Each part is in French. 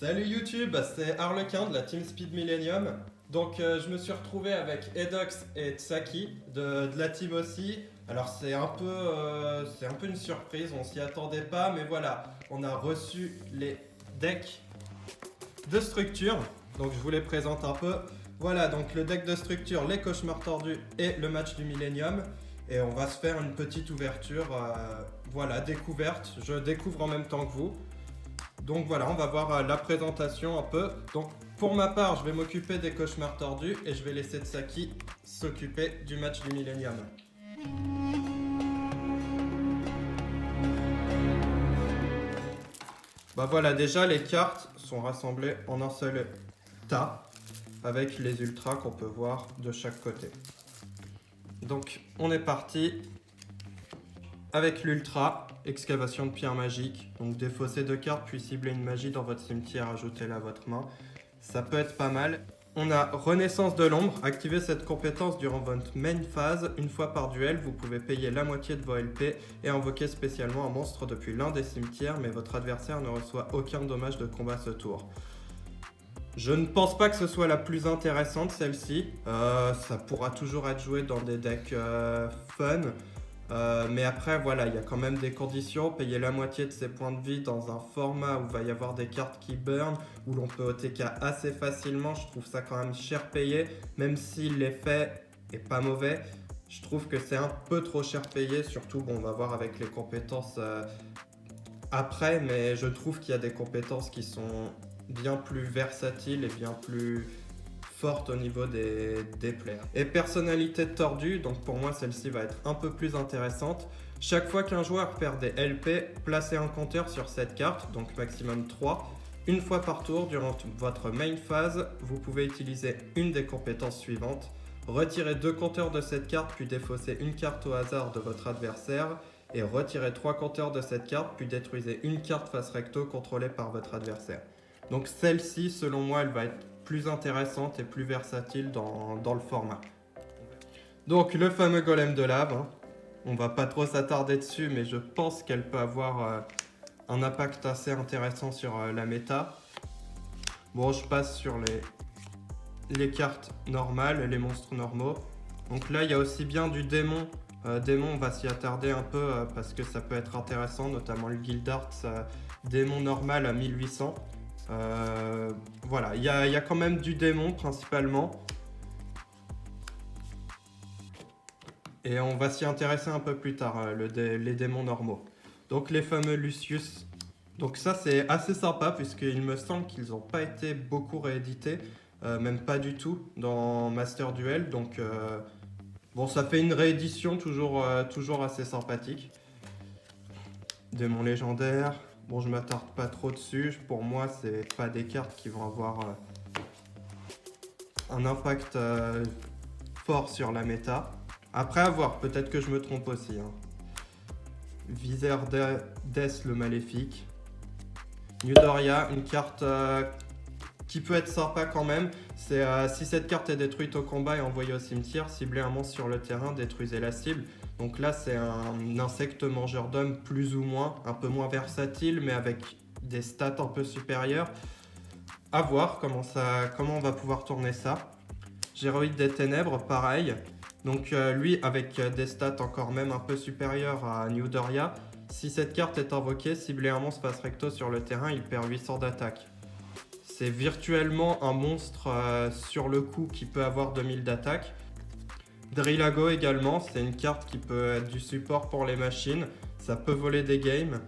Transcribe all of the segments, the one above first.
Salut YouTube, c'est Harlequin de la Team Speed Millennium. Donc je me suis retrouvé avec Edox et Tsaki de la team aussi. Alors c'est un peu une surprise, on s'y attendait pas, mais voilà, on a reçu les decks de structure. Donc je vous les présente un peu. Voilà, donc le deck de structure, les cauchemars tordus et le match du Millennium. Et on va se faire une petite ouverture, voilà, découverte. Je découvre en même temps que vous. Donc voilà, on va voir la présentation un peu. Donc pour ma part, je vais m'occuper des cauchemars tordus et je vais laisser Tsaki s'occuper du match du Millennium. Bah voilà, déjà les cartes sont rassemblées en un seul tas avec les ultras qu'on peut voir de chaque côté. Donc on est parti avec l'ultra, excavation de pierre magique. Donc défausser 2 cartes puis cibler une magie dans votre cimetière, ajoutez-la à votre main. Ça peut être pas mal. On a Renaissance de l'ombre. Activez cette compétence durant votre main phase. Une fois par duel, vous pouvez payer la moitié de vos LP et invoquer spécialement un monstre depuis l'un des cimetières, mais votre adversaire ne reçoit aucun dommage de combat ce tour. Je ne pense pas que ce soit la plus intéressante celle-ci. Ça pourra toujours être joué dans des decks fun. Mais après voilà, il y a quand même des conditions. Payer la moitié de ses points de vie dans un format où il va y avoir des cartes qui burn, où l'on peut OTK assez facilement, je trouve ça quand même cher payé. Même si l'effet est pas mauvais, je trouve que c'est un peu trop cher payé. Surtout, bon, on va voir avec les compétences après, mais je trouve qu'il y a des compétences qui sont bien plus versatiles et bien plus forte au niveau des players. Et personnalité tordue, donc pour moi celle-ci va être un peu plus intéressante. Chaque fois qu'un joueur perd des LP, placez un compteur sur cette carte, donc maximum 3. Une fois par tour, durant votre main phase, vous pouvez utiliser une des compétences suivantes. Retirez 2 compteurs de cette carte, puis défaussez une carte au hasard de votre adversaire. Et retirez 3 compteurs de cette carte, puis détruisez une carte face recto contrôlée par votre adversaire. Donc celle-ci, selon moi, elle va être plus intéressante et plus versatile dans le format. Donc le fameux golem de lave, hein. On va pas trop s'attarder dessus, mais je pense qu'elle peut avoir un impact assez intéressant sur la méta. Bon, je passe sur les cartes normales, les monstres normaux. Donc là, il y a aussi bien du démon. Démon, on va s'y attarder un peu parce que ça peut être intéressant, notamment le Guildart, démon normal à 1800. Voilà, il y a quand même du démon principalement. Et on va s'y intéresser un peu plus tard, les démons normaux. Donc les fameux Lucius. Donc ça c'est assez sympa puisqu'il me semble qu'ils n'ont pas été beaucoup réédités. Même pas du tout dans Master Duel. Donc bon, ça fait une réédition toujours assez sympathique. Démon légendaire. Bon, je m'attarde pas trop dessus. Pour moi, c'est pas des cartes qui vont avoir un impact fort sur la méta. Après, à voir. Peut-être que je me trompe aussi. Hein. Viseur Death le Maléfique. New Doria, une carte qui peut être sympa quand même. C'est si cette carte est détruite au combat et envoyée au cimetière, ciblez un monstre sur le terrain, détruisez la cible. Donc là, c'est un insecte mangeur d'hommes plus ou moins, un peu moins versatile, mais avec des stats un peu supérieures. À voir comment on va pouvoir tourner ça. Géroïde des Ténèbres, pareil. Donc lui, avec des stats encore même un peu supérieures à New Doria, si cette carte est invoquée, ciblez un monstre face recto sur le terrain, il perd 800 d'attaque. C'est virtuellement un monstre sur le coup qui peut avoir 2000 d'attaque. Drillago également, c'est une carte qui peut être du support pour les machines. Ça peut voler des games.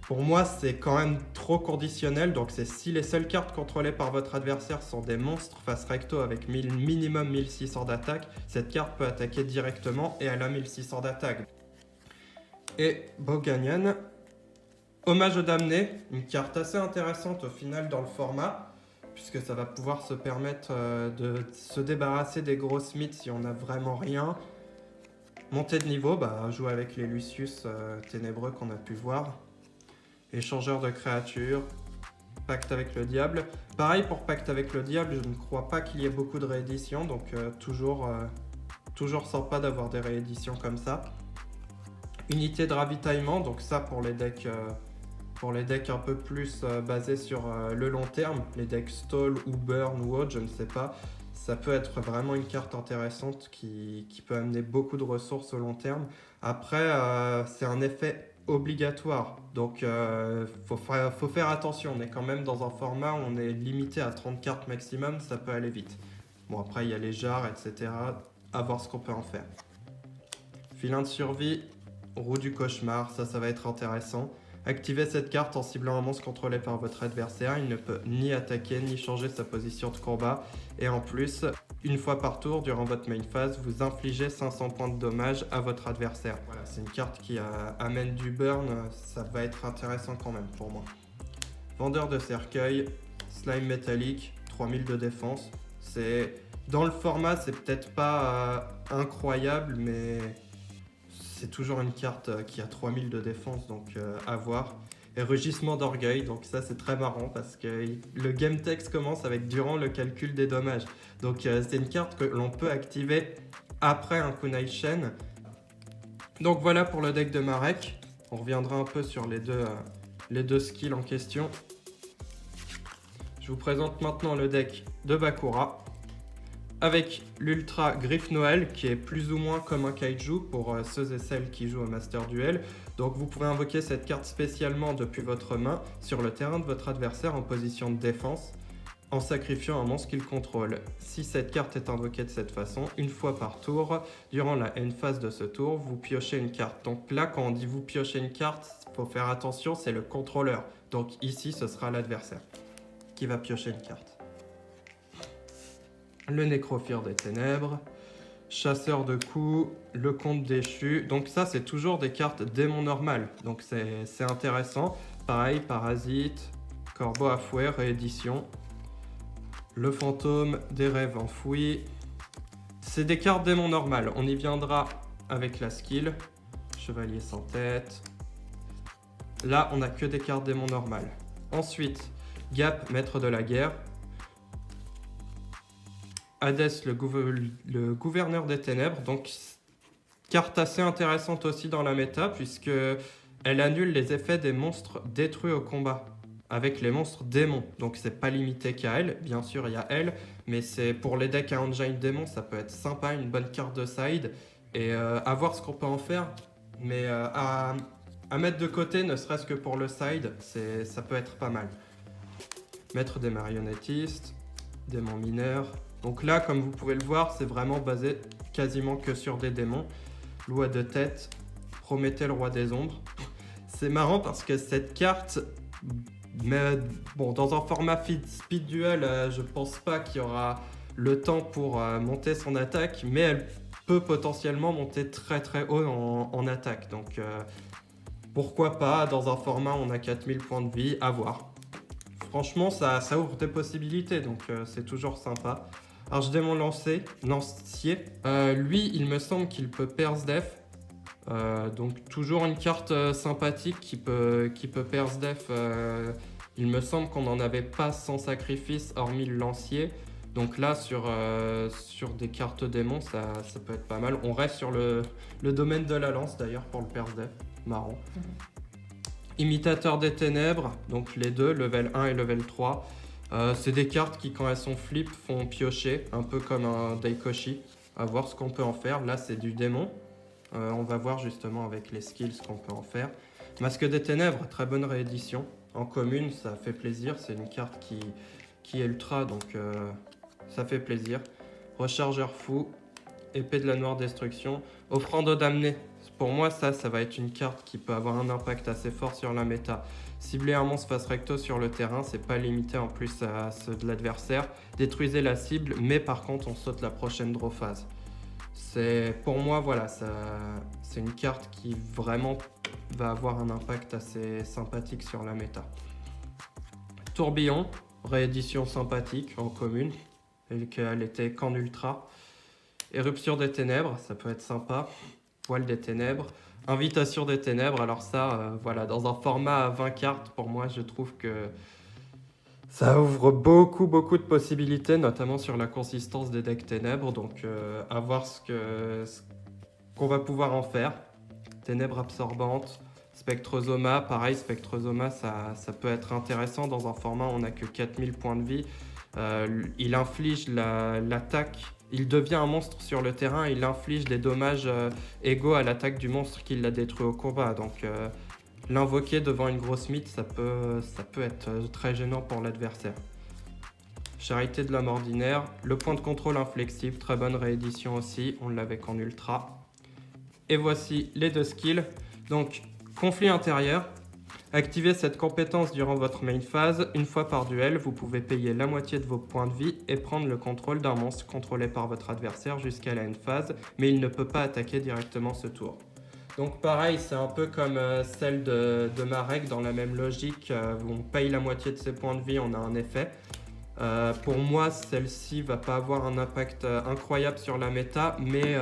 Pour moi, c'est quand même trop conditionnel. Donc c'est si les seules cartes contrôlées par votre adversaire sont des monstres face recto avec minimum 1600 d'attaque, cette carte peut attaquer directement et elle a 1600 d'attaque. Et Boganian. Hommage aux damnés, une carte assez intéressante au final dans le format, puisque ça va pouvoir se permettre de se débarrasser des grosses mythes si on n'a vraiment rien. Montée de niveau, jouer avec les Lucius ténébreux qu'on a pu voir. Échangeur de créatures, pacte avec le diable. Pareil pour pacte avec le diable, je ne crois pas qu'il y ait beaucoup de rééditions, donc toujours sympa d'avoir des rééditions comme ça. Unité de ravitaillement, donc ça pour les decks Pour les decks un peu plus basés sur le long terme, les decks stall ou burn ou autre, je ne sais pas, ça peut être vraiment une carte intéressante qui peut amener beaucoup de ressources au long terme. Après, c'est un effet obligatoire, donc faut faire attention. On est quand même dans un format où on est limité à 30 cartes maximum, ça peut aller vite. Bon, après, il y a les jarres, etc. À voir ce qu'on peut en faire. Filin de survie, roue du cauchemar, ça va être intéressant. Activez cette carte en ciblant un monstre contrôlé par votre adversaire. Il ne peut ni attaquer ni changer sa position de combat. Et en plus, une fois par tour, durant votre main phase, vous infligez 500 points de dommage à votre adversaire. Voilà, c'est une carte qui amène du burn, ça va être intéressant quand même pour moi. Vendeur de cercueil, slime métallique, 3000 de défense. Dans le format, c'est peut-être pas incroyable, mais c'est toujours une carte qui a 3000 de défense, donc à voir. Et rugissement d'orgueil, donc ça c'est très marrant parce que le game text commence avec durant le calcul des dommages. Donc c'est une carte que l'on peut activer après un kunai shen. Donc voilà pour le deck de Marek. On reviendra un peu sur les deux skills en question. Je vous présente maintenant le deck de Bakura avec l'Ultra Griffe Noël qui est plus ou moins comme un kaiju pour ceux et celles qui jouent au Master Duel. Donc vous pouvez invoquer cette carte spécialement depuis votre main sur le terrain de votre adversaire en position de défense en sacrifiant un monstre qu'il contrôle. Si cette carte est invoquée de cette façon, une fois par tour, durant la end phase de ce tour, vous piochez une carte. Donc là, quand on dit vous piochez une carte, il faut faire attention, c'est le contrôleur. Donc ici, ce sera l'adversaire qui va piocher une carte. Le Nécrophire des Ténèbres, Chasseur de coups, le Comte déchu. Donc ça, c'est toujours des cartes démon normales. Donc c'est intéressant. Pareil, Parasite, Corbeau à fouet, réédition. Le Fantôme des rêves enfouis. C'est des cartes démon normales. On y viendra avec la skill. Chevalier sans tête. Là, on n'a que des cartes démon normales. Ensuite, Gap, maître de la guerre. Hadès, le gouverneur des ténèbres. Donc, carte assez intéressante aussi dans la méta, puisque elle annule les effets des monstres détruits au combat avec les monstres démons. Donc, c'est pas limité qu'à elle. Bien sûr, il y a elle, mais c'est pour les decks à engine démon, ça peut être sympa, une bonne carte de side. Et à voir ce qu'on peut en faire. Mais à mettre de côté, ne serait-ce que pour le side, ça peut être pas mal. Maître des marionnettistes, démon mineur. Donc là, comme vous pouvez le voir, c'est vraiment basé quasiment que sur des démons. Loi de tête, Prométhée le roi des ombres. C'est marrant parce que cette carte, mais bon, dans un format speed duel, je pense pas qu'il y aura le temps pour monter son attaque, mais elle peut potentiellement monter très très haut en attaque. Donc pourquoi pas, dans un format où on a 4000 points de vie, à voir. Franchement, ça ouvre des possibilités, donc c'est toujours sympa. Alors, je démon lancier. Lui, il me semble qu'il peut Perse Def. Donc, toujours une carte sympathique qui peut Perse Def. Il me semble qu'on n'en avait pas sans sacrifice, hormis le lancier. Donc là, sur des cartes démons, ça peut être pas mal. On reste sur le domaine de la lance, d'ailleurs, pour le Perse Def. Marrant. Imitateur des ténèbres, donc les deux, level 1 et level 3. C'est des cartes qui, quand elles sont flip, font piocher, un peu comme un Daikoshi. À voir ce qu'on peut en faire. Là, c'est du démon. On va voir justement avec les skills ce qu'on peut en faire. Masque des ténèbres, très bonne réédition. En commune, ça fait plaisir. C'est une carte qui est ultra, donc ça fait plaisir. Rechargeur fou, épée de la noire destruction. Offrande damnée. Pour moi, ça va être une carte qui peut avoir un impact assez fort sur la méta. Cibler un monstre face recto sur le terrain, c'est pas limité en plus à ceux de l'adversaire. Détruisez la cible, mais par contre, on saute la prochaine draw phase. Pour moi, voilà, c'est une carte qui vraiment va avoir un impact assez sympathique sur la méta. Tourbillon, réédition sympathique en commune, et qu'elle était qu'en ultra. Éruption des ténèbres, ça peut être sympa. Voile des ténèbres, invitation des ténèbres. Alors ça, voilà, dans un format à 20 cartes, pour moi, je trouve que ça ouvre beaucoup de possibilités, notamment sur la consistance des decks ténèbres. Donc, à voir ce qu'on va pouvoir en faire. Ténèbres absorbantes, Spectrosoma, pareil, Spectrosoma, ça peut être intéressant dans un format où on n'a que 4000 points de vie. Il inflige l'attaque, il devient un monstre sur le terrain, il inflige des dommages égaux à l'attaque du monstre qui l'a détruit au combat. Donc l'invoquer devant une grosse mythe, ça peut être très gênant pour l'adversaire. Charité de l'homme ordinaire, le point de contrôle inflexible, très bonne réédition aussi, on l'avait qu'en ultra. Et voici les deux skills. Donc, conflit intérieur. Activez cette compétence durant votre main phase. Une fois par duel, vous pouvez payer la moitié de vos points de vie et prendre le contrôle d'un monstre contrôlé par votre adversaire jusqu'à la end phase, mais il ne peut pas attaquer directement ce tour. Donc pareil, c'est un peu comme celle de Marek, dans la même logique, où on paye la moitié de ses points de vie, on a un effet. Pour moi, celle-ci va pas avoir un impact incroyable sur la méta, mais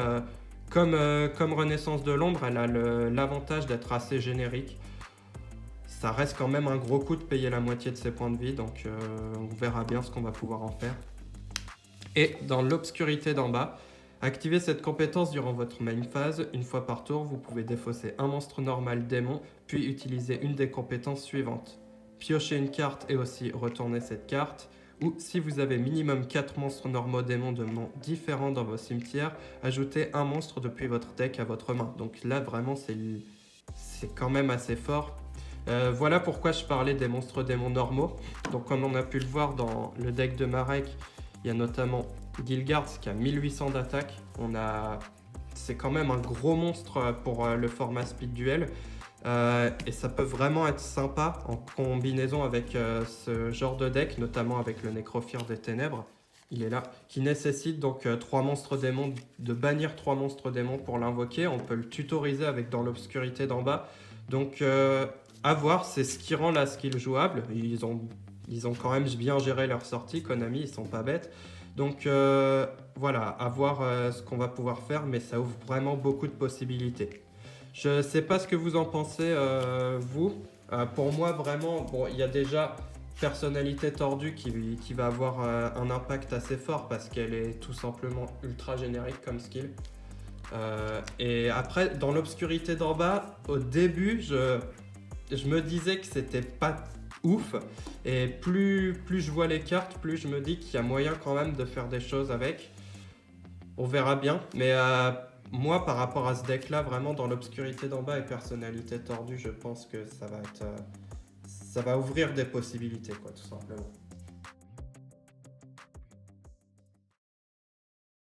comme Renaissance de l'Ombre, elle a l'avantage d'être assez générique. Ça reste quand même un gros coup de payer la moitié de ses points de vie, donc on verra bien ce qu'on va pouvoir en faire. Et dans l'obscurité d'en bas, activez cette compétence durant votre main phase. Une fois par tour, vous pouvez défausser un monstre normal démon, puis utiliser une des compétences suivantes. Piocher une carte et aussi retourner cette carte. Ou si vous avez minimum 4 monstres normaux démons de noms différents dans vos cimetières, ajoutez un monstre depuis votre deck à votre main. Donc là, vraiment, c'est quand même assez fort. Voilà pourquoi je parlais des monstres démons normaux. Donc comme on a pu le voir dans le deck de Marek, il y a notamment Gilgard qui a 1800 d'attaque. C'est quand même un gros monstre pour le format speed duel. Et ça peut vraiment être sympa en combinaison avec ce genre de deck, notamment avec le Nécrophire des Ténèbres. Il est là, qui nécessite donc 3 monstres démons, de bannir 3 monstres démons pour l'invoquer. On peut le tutoriser avec dans l'obscurité d'en bas. Donc à voir, c'est ce qui rend la skill jouable. Ils ont quand même bien géré leur sortie, Konami, ils sont pas bêtes. Donc voilà, à voir ce qu'on va pouvoir faire, mais ça ouvre vraiment beaucoup de possibilités. Je sais pas ce que vous en pensez, vous. Pour moi, vraiment, bon, il y a déjà Personnalité tordue qui va avoir un impact assez fort parce qu'elle est tout simplement ultra générique comme skill. Et après, dans l'obscurité d'en bas, au début, je me disais que c'était pas ouf. Et plus je vois les cartes, plus je me dis qu'il y a moyen quand même de faire des choses avec. On verra bien. Mais moi, par rapport à ce deck-là, vraiment dans l'obscurité d'en bas et personnalité tordue, je pense que ça va ouvrir des possibilités, quoi, tout simplement.